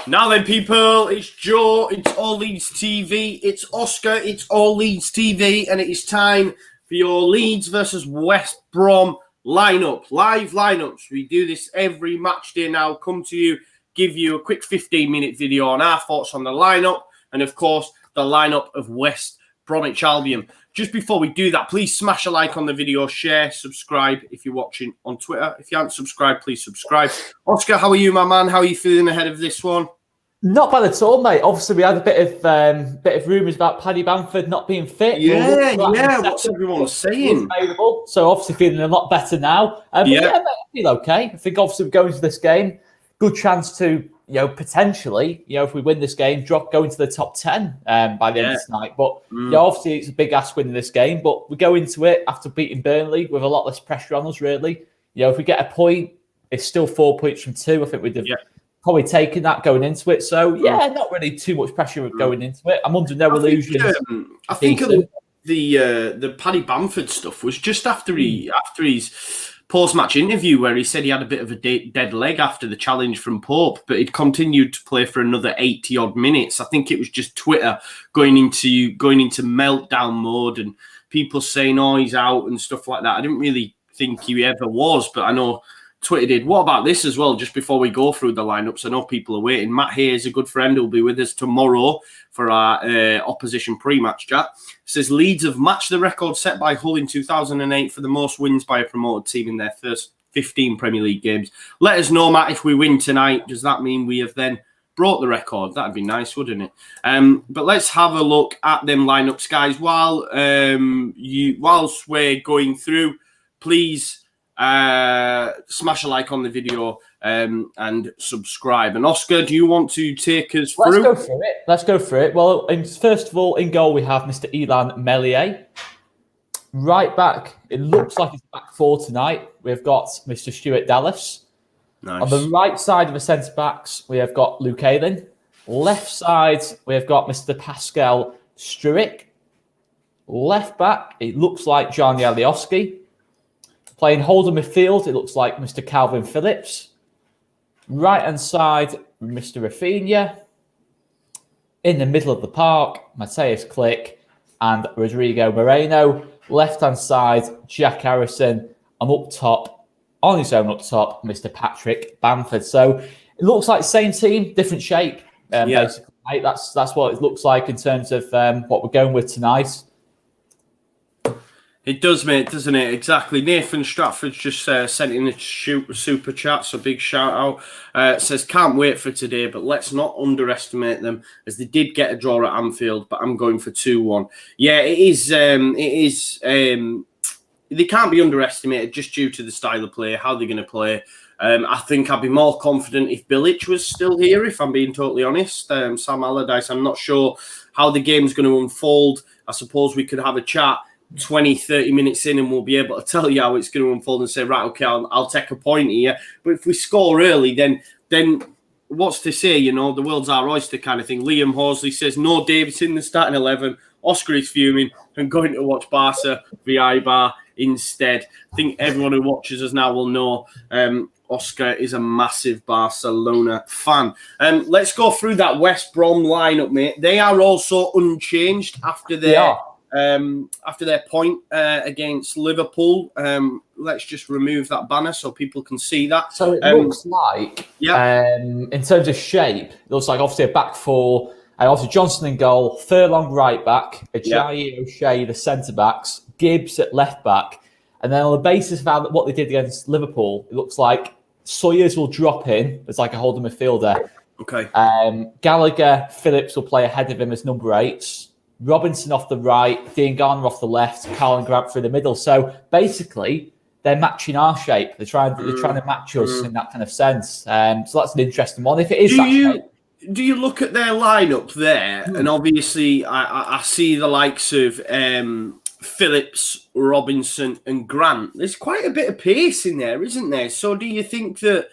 Now then, people, it's Joe, it's All Leeds TV, it's Oscar, it's All Leeds TV, and it is time for your Leeds versus West Brom lineup, live lineups. We do this every match day now, come to you, give you a quick 15-minute video on our thoughts on the lineup, and of course, the lineup of West Bromwich Albion. Just before we do that, please smash a like on the video, share, subscribe if you're watching on Twitter. If you haven't subscribed, please subscribe. Oscar, how are you, my man? How are you feeling ahead of this one? Not bad at all, mate. Obviously, we had a bit of rumours about Paddy Bamford not being fit. Yeah. What's everyone saying? Available, so obviously feeling a lot better now. But yeah, mate, I feel okay. I think obviously we go into this game, good chance to potentially if we win this game, go into the top 10 by the end of tonight. But obviously it's a big ask winning this game. But we go into it after beating Burnley with a lot less pressure on us. Really, if we get a point, it's still 4 points from 2. I think we'd have probably taken that going into it. So not really too much pressure going into it. I'm under no illusions. I think the Paddy Bamford stuff was just after his post-match interview where he said he had a bit of a dead leg after the challenge from Pope, but he'd continued to play for another 80-odd minutes. I think it was just Twitter going into meltdown mode and people saying, oh, he's out and stuff like that. I didn't really think he ever was, but I know Twitter did. What about this as well, just before we go through the lineups? I know people are waiting. Matt Hayes, a good friend, will be with us tomorrow for our opposition pre-match chat. Says Leeds have matched the record set by Hull in 2008 for the most wins by a promoted team in their first 15 Premier League games. Let us know, Matt, if we win tonight, does that mean we have then broke the record? That'd be nice, wouldn't it? But let's have a look at them lineups, guys. Whilst we're going through, please smash a like on the video and subscribe. And Oscar, do you want to take us through? Let's go through it. Well, first of all, in goal we have Mr. Elan Meslier. Right back, it looks like it's back four tonight. We've got Mr. Stuart Dallas. Nice. On the right side of the centre backs, we have got Luke Ayling. Left side, we have got Mr. Pascal Struick. Left back, it looks like John Alioski. Playing holding midfield, it looks like Mr. Calvin Phillips. Right-hand side, Mr. Rafinha. In the middle of the park, Mateus Click and Rodrigo Moreno. Left-hand side, Jack Harrison. And up top, on his own up top, Mr. Patrick Bamford. So it looks like the same team, different shape, basically. Right? That's what it looks like in terms of what we're going with tonight. It does, mate, doesn't it? Exactly. Nathan Stratford's just sent in a super chat, so big shout out. Says, can't wait for today, but let's not underestimate them, as they did get a draw at Anfield, but I'm going for 2-1. Yeah, it is. They can't be underestimated just due to the style of play, how they're going to play. I think I'd be more confident if Bilic was still here, if I'm being totally honest. Sam Allardyce, I'm not sure how the game's going to unfold. I suppose we could have a chat 20-30 minutes in and we'll be able to tell you how it's going to unfold and say, right, okay, I'll take a point here. But if we score early, then what's to say? The world's our oyster kind of thing. Liam Horsley says, no Davis in the starting 11. Oscar is fuming and going to watch Barca via Bar instead. I think everyone who watches us now will know Oscar is a massive Barcelona fan. Let's go through that West Brom lineup, mate. They are also unchanged after their point against Liverpool. Let's just remove that banner so people can see that. So it looks like, in terms of shape, it looks like obviously a back four, and obviously Johnson in goal, Furlong right back, Ajayi, O'Shea the centre backs, Gibbs at left back, and then on the basis of what they did against Liverpool, it looks like Sawyers will drop in as like a holding midfielder. Okay. Gallagher, Phillips will play ahead of him as number 8. Robinson off the right, Dean Garner off the left, Carl and Grant through the middle. So basically, they're matching our shape. They're trying to match us in that kind of sense. So that's an interesting one. If it is shape. Do you look at their lineup there? And obviously, I see the likes of Phillips, Robinson, and Grant. There's quite a bit of pace in there, isn't there? So do you think that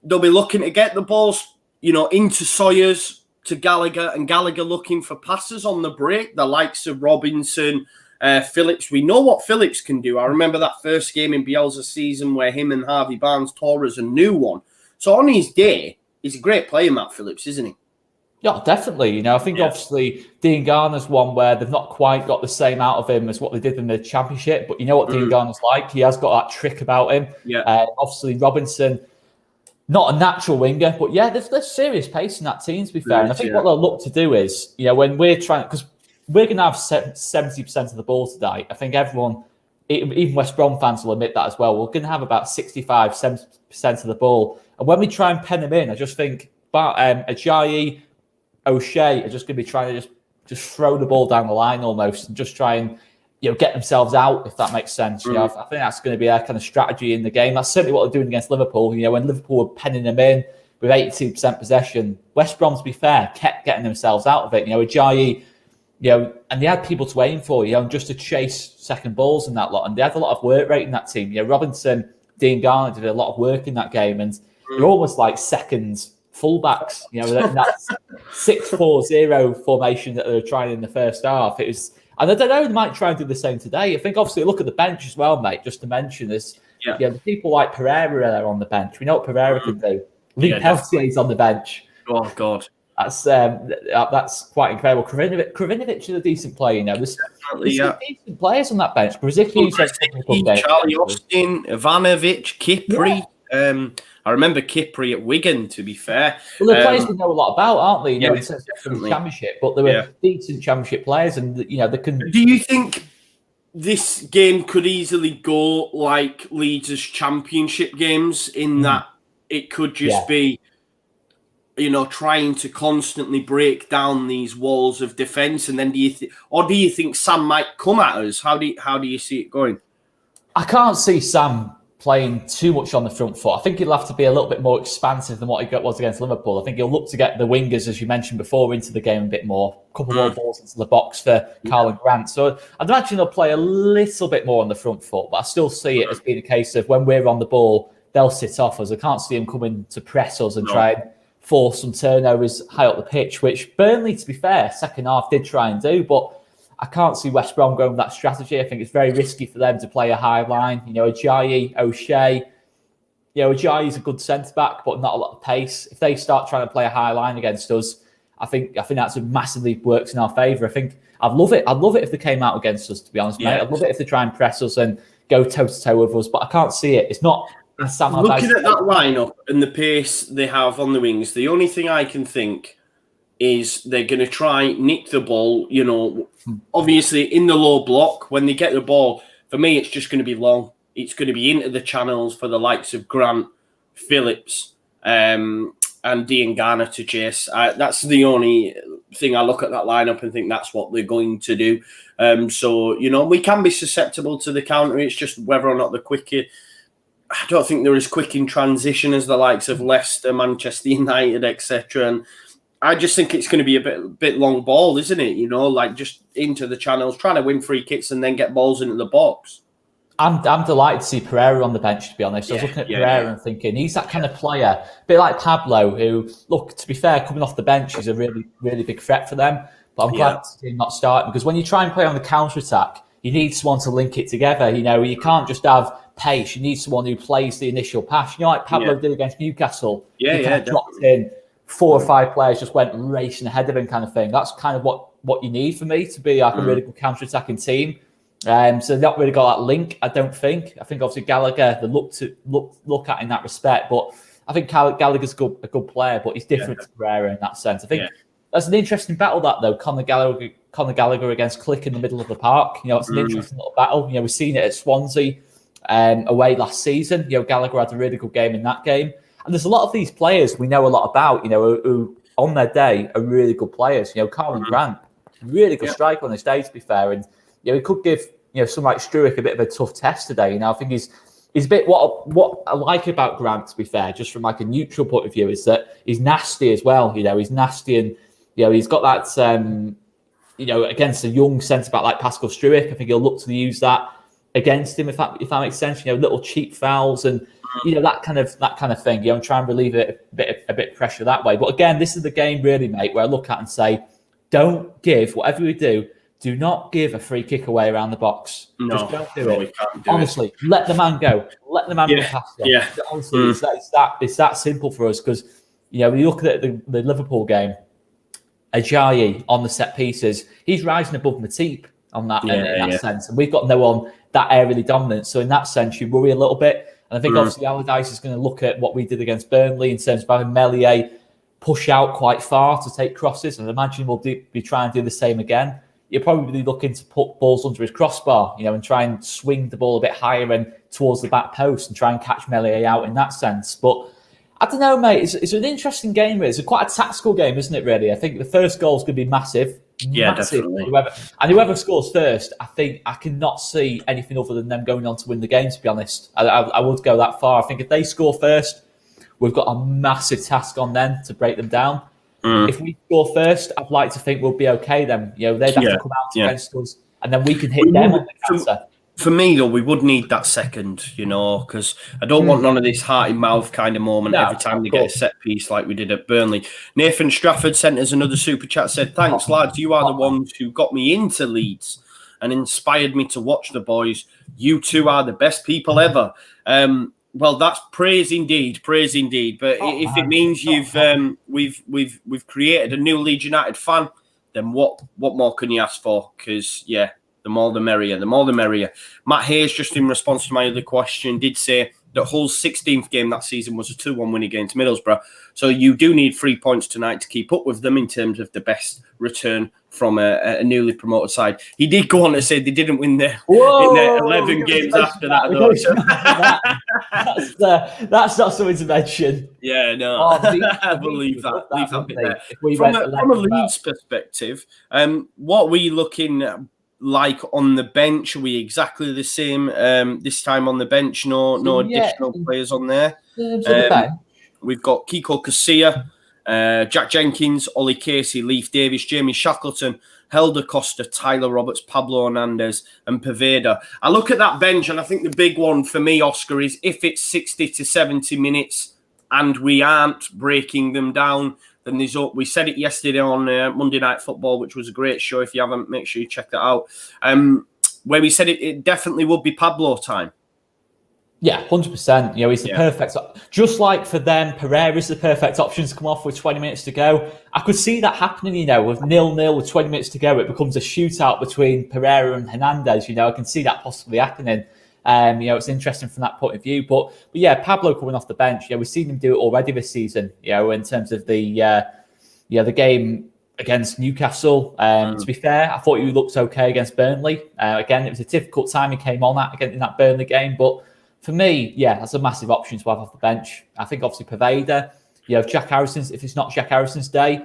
they'll be looking to get the balls, into Sawyers, to Gallagher, and Gallagher looking for passes on the break, the likes of Robinson, Phillips? We know what Phillips can do. I remember that first game in Bielsa's season where him and Harvey Barnes tore us a new one. So on his day, he's a great player, Matt Phillips, isn't he? Yeah, definitely. You know, I think obviously Dean Garner's one where they've not quite got the same out of him as what they did in the Championship. But you know what Dean Garner's like? He has got that trick about him. Yeah. Obviously, Robinson, not a natural winger, but yeah, there's serious pace in that team, to be fair. And I think what they'll look to do is, you know, when we're trying, because we're going to have 70% of the ball today. I think everyone, even West Brom fans will admit that as well. We're going to have about 65, 70% of the ball. And when we try and pen them in, I just think Ajayi, O'Shea are just going to be trying to just throw the ball down the line almost and just try and, you know, get themselves out, if that makes sense. You know, I think that's going to be our kind of strategy in the game. That's certainly what they're doing against Liverpool. You know, when Liverpool were penning them in with 82% possession, West Brom, to be fair, kept getting themselves out of it. You know, Ajayi, you know, and they had people to aim for, you know, just to chase second balls and that lot. And they had a lot of work rate in that team. You know, Robinson, Dean Garner did a lot of work in that game, and they're almost like seconds fullbacks, you know, that 6-4-0 formation that they were trying in the first half. It was, and I don't know, they might try and do the same today. I think obviously look at the bench as well, mate, just to mention this. Yeah, you know, the people like Pereira are on the bench. We know what Pereira can do. Lee Peltier's on the bench. Oh, God. That's quite incredible. Krovinovic is a decent player, you know. There's decent players on that bench. Charlie Austin, Ivanovic, Kipri. Yeah. I remember Kipri at Wigan, to be fair. Well, they're players we know a lot about, aren't they? You know, in terms of the Championship, but they were decent Championship players, and you know they can. Do you think this game could easily go like Leeds' Championship games in that it could just be, you know, trying to constantly break down these walls of defence, and then do you think Sam might come at us? How do you see it going? I can't see Sam playing too much on the front foot. I think he'll have to be a little bit more expansive than what he was against Liverpool. I think he'll look to get the wingers, as you mentioned before, into the game a bit more. A couple more balls into the box for Carl and Grant. So I'd imagine he'll play a little bit more on the front foot, but I still see it as being a case of when we're on the ball, they'll sit off us. I can't see him coming to press us and try and force some turnovers high up the pitch, which Burnley, to be fair, second half did try and do, but I can't see West Brom going with that strategy. I think it's very risky for them to play a high line. You know, Ajayi, O'Shea. You know, Ajayi's a good centre-back, but not a lot of pace. If they start trying to play a high line against us, I think that's massively works in our favour. I think I'd love it. I'd love it if they came out against us, to be honest, mate. I'd love it if they try and press us and go toe-to-toe with us, but I can't see it. It's not... Looking at that lineup and the pace they have on the wings, the only thing I can think is they're going to try nick the ball, you know, obviously in the low block. When they get the ball, for me, it's just going to be long. It's going to be into the channels for the likes of Grant, Phillips, and Dean Garner to chase. That's the only thing I look at that lineup and think that's what they're going to do. So, you know, we can be susceptible to the counter. It's just whether or not they're quicker. I don't think they're as quick in transition as the likes of Leicester, Manchester United, etc. And I just think it's going to be a bit long ball, isn't it? You know, like just into the channels, trying to win free kicks and then get balls into the box. I'm delighted to see Pereira on the bench, to be honest. I was looking at Pereira and thinking he's that kind of player, a bit like Pablo, who, look, to be fair, coming off the bench is a really, really big threat for them. But I'm glad to see him not starting, because when you try and play on the counter-attack, you need someone to link it together. You know, you can't just have pace. You need someone who plays the initial pass. You know, like Pablo did against Newcastle. He kind of dropped in. 4 or 5 players just went racing ahead of him, kind of thing. That's kind of what you need for me to be like a really good counter-attacking team. So they've not really got that link, I don't think. I think obviously Gallagher, they look at in that respect. But I think Gallagher's a good player, but he's different to Pereira in that sense. I think that's an interesting battle, that though. Conor Gallagher against Click in the middle of the park. You know, it's an interesting little battle. You know, we've seen it at Swansea away last season. You know, Gallagher had a really good game in that game. And there's a lot of these players we know a lot about, you know, who on their day are really good players. You know, Carl and Grant, really good striker on his day, to be fair. And, you know, he could give, you know, someone like Struijk a bit of a tough test today. You know, I think he's a bit, what I like about Grant, to be fair, just from like a neutral point of view, is that he's nasty as well. You know, he's nasty, and, you know, he's got that, you know, against a young centre-back like Pascal Struijk, I think he'll look to use that against him, if that makes sense. You know, little cheap fouls and, you know, that kind of thing, you know, and try and relieve it a bit of pressure that way. But again, this is the game really, mate, where I look at and say, don't give, whatever we do not give a free kick away around the box. Just don't do it. We can't do honestly, let the man go. Let the man go past you. Honestly, it's that simple for us, because when you look at the Liverpool game, Ajayi on the set pieces, he's rising above Matip on that in that sense. And we've got no one that aerially dominant. So in that sense, you worry a little bit. And I think obviously Allardyce is going to look at what we did against Burnley in terms of having Meslier push out quite far to take crosses. And I imagine we'll be trying to do the same again. You're probably looking to put balls under his crossbar, and try and swing the ball a bit higher and towards the back post and try and catch Meslier out in that sense. But I don't know, mate. It's an interesting game. Really. It's quite a tactical game, isn't it, really? I think the first goal is going to be massive. Yeah, massive. definitely. Whoever scores first, I think I cannot see anything other than them going on to win the game, to be honest. I would go that far. I think if they score first, we've got a massive task on them to break them down. If we score first, I'd like to think we'll be okay then. They'd have to come out against us, and then we can hit them on the counter. For me, though, we would need that second, because I don't want none of this heart-in-mouth kind of moment every time they get a set piece like we did at Burnley. Nathan Strafford sent us another super chat, said, "Thanks, lads. You are the ones who got me into Leeds and inspired me to watch the boys. You two are the best people ever." Well, that's praise indeed. But if it means we've created a new Leeds United fan, then what more can you ask for? Because the more the merrier. The more the merrier. Matt Hayes, just in response to my other question, did say that Hull's 16th game that season was a 2-1 win against Middlesbrough. So you do need 3 points tonight to keep up with them in terms of the best return from a newly promoted side. He did go on to say they didn't win in their 11 games after that. That's not something to mention. Yeah, no. I believe that. Leave that bit there. From a Leeds perspective, what were you looking at? Like on the bench, are we exactly the same this time on the bench? No additional players on there. We've got Kiko Casilla, Jack Jenkins, Ollie Casey, Leif Davis, Jamie Shackleton, Helder Costa, Tyler Roberts, Pablo Hernandez, and Poveda. I look at that bench, and I think the big one for me, Oscar, is if it's 60 to 70 minutes and we aren't breaking them down, then we said it yesterday on Monday Night Football, which was a great show. If you haven't, make sure you check that out. Where we said it definitely would be Pablo time. Yeah, 100%. He's the perfect. Just like for them, Pereira's the perfect option to come off with 20 minutes to go. I could see that happening. With 0-0 with 20 minutes to go, it becomes a shootout between Pereira and Hernandez. I can see that possibly happening. It's interesting from that point of view. But Pablo coming off the bench. We've seen him do it already this season. In terms of the game against Newcastle. To be fair, I thought he looked okay against Burnley. Again, it was a difficult time he came on again in that Burnley game. But for me, that's a massive option to have off the bench. I think obviously Poveda. Jack Harrison's. If it's not Jack Harrison's day,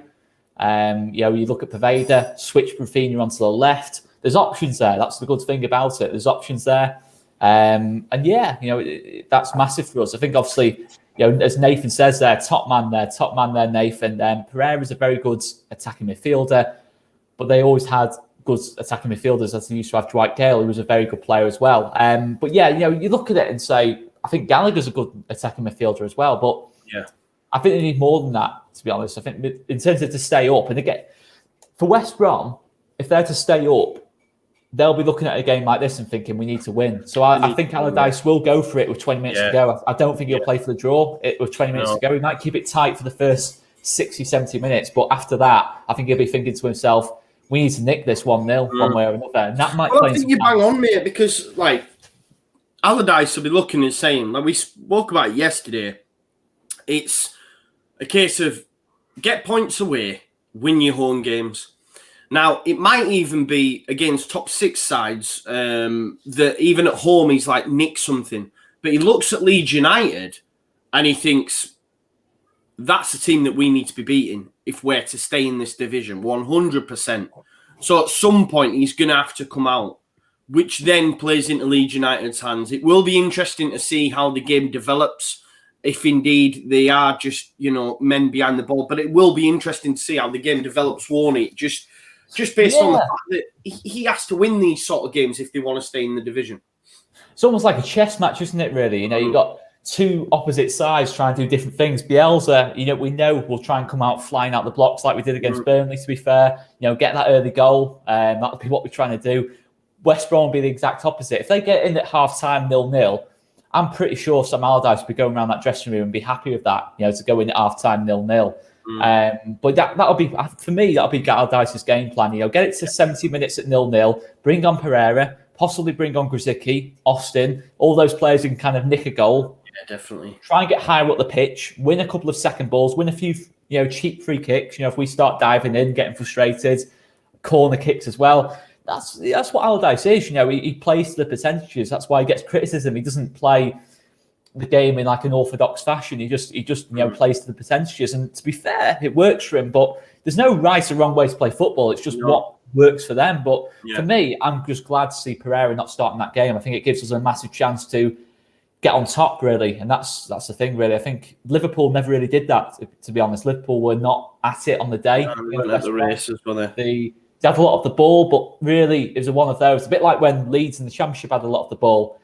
you look at Poveda, switch Rafinha onto the left. There's options there. That's the good thing about it. There's options there. That's massive for us. I think obviously, as Nathan says there, top man there, Nathan. Pereira's a very good attacking midfielder, but they always had good attacking midfielders as they used to have Dwight Gale, who was a very good player as well. You look at it and say, I think Gallagher's a good attacking midfielder as well, but I think they need more than that, to be honest. I think in terms of to stay up, and again, for West Brom, if they're to stay up, they'll be looking at a game like this and thinking we need to win. So I think Allardyce will go for it with 20 minutes to go. I don't think he'll play for the draw with 20 minutes to go. He might keep it tight for the first 60, 70 minutes. But after that, I think he'll be thinking to himself, we need to nick this 1-0 one way or another. And that might play. I think you bang on, mate, because Allardyce will be looking and saying, we spoke about it yesterday, it's a case of get points away, win your home games. Now, it might even be against top 6 sides that even at home he's like, nick something. But he looks at Leeds United and he thinks, that's a team that we need to be beating if we're to stay in this division, 100%. So at some point, he's going to have to come out, which then plays into Leeds United's hands. It will be interesting to see how the game develops, if indeed they are just, men behind the ball. But it will be interesting to see how the game develops, won't it? Just based on the fact that he has to win these sort of games if they want to stay in the division. It's almost like a chess match, isn't it, really? You've got two opposite sides trying to do different things. Bielsa, we know will try and come out flying out the blocks like we did against Burnley, to be fair. Get that early goal. That'll be what we're trying to do. West Brom will be the exact opposite. If they get in at half-time 0-0, I'm pretty sure Sam Allardyce would be going around that dressing room and be happy with that, to go in at half-time 0-0. But that'll be, for me, that'll be Allardyce's game plan. Get it to 70 minutes at 0-0, bring on Pereira, possibly bring on Grzycki, Austin, all those players who can kind of nick a goal. Yeah, definitely. Try and get higher up the pitch, win a couple of second balls, win a few, cheap free kicks. If we start diving in, getting frustrated, corner kicks as well. That's what Allardyce is. He plays to the percentages. That's why he gets criticism. He doesn't play the game in like an orthodox fashion. He just plays to the percentages. And to be fair, it works for him. But there's no right or wrong way to play football. It's just what works for them. But for me, I'm just glad to see Pereira not starting that game. I think it gives us a massive chance to get on top, really. And that's the thing, really. I think Liverpool never really did that, to be honest. Liverpool were not at it on the day. They weren't at the races, were they? They had a lot of the ball, but really it was one of those. A bit like when Leeds in the Championship had a lot of the ball.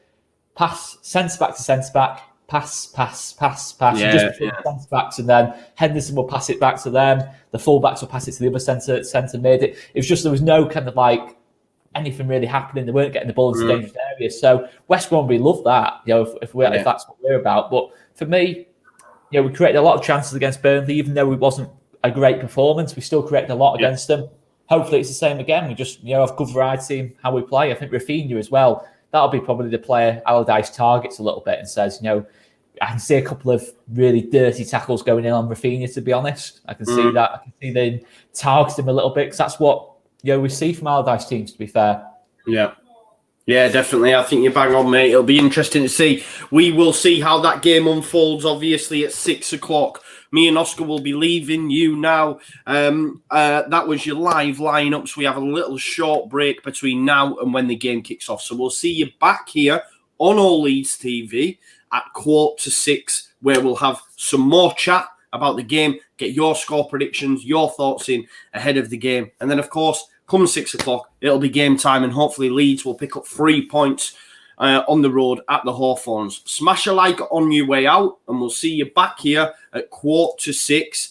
Pass, centre-back to centre-back, pass. Yeah, just between centre-backs, and then Henderson will pass it back to them. The full-backs will pass it to the other centre mid. It was just, there was no kind of like anything really happening. They weren't getting the ball into dangerous areas. So West Bromwich love that, if that's what we're about. But for me, we created a lot of chances against Burnley, even though it wasn't a great performance. We still created a lot against them. Hopefully it's the same again. We just have good variety in how we play. I think Rafinha as well. That'll be probably the player Allardyce targets a little bit and says, I can see a couple of really dirty tackles going in on Rafinha, to be honest. I can see that. I can see them target him a little bit because that's what we see from Allardyce teams, to be fair. Yeah, definitely. I think you're bang on, mate. It'll be interesting to see. We will see how that game unfolds, obviously, at 6 o'clock. Me and Oscar will be leaving you now. That was your live lineups. We have a little short break between now and when the game kicks off. So we'll see you back here on Leeds TV at 5:45, where we'll have some more chat about the game, get your score predictions, your thoughts in ahead of the game. And then, of course, come 6 o'clock, it'll be game time, and hopefully Leeds will pick up 3 points on the road at the Hawthorns. Smash a like on your way out, and we'll see you back here at 5:45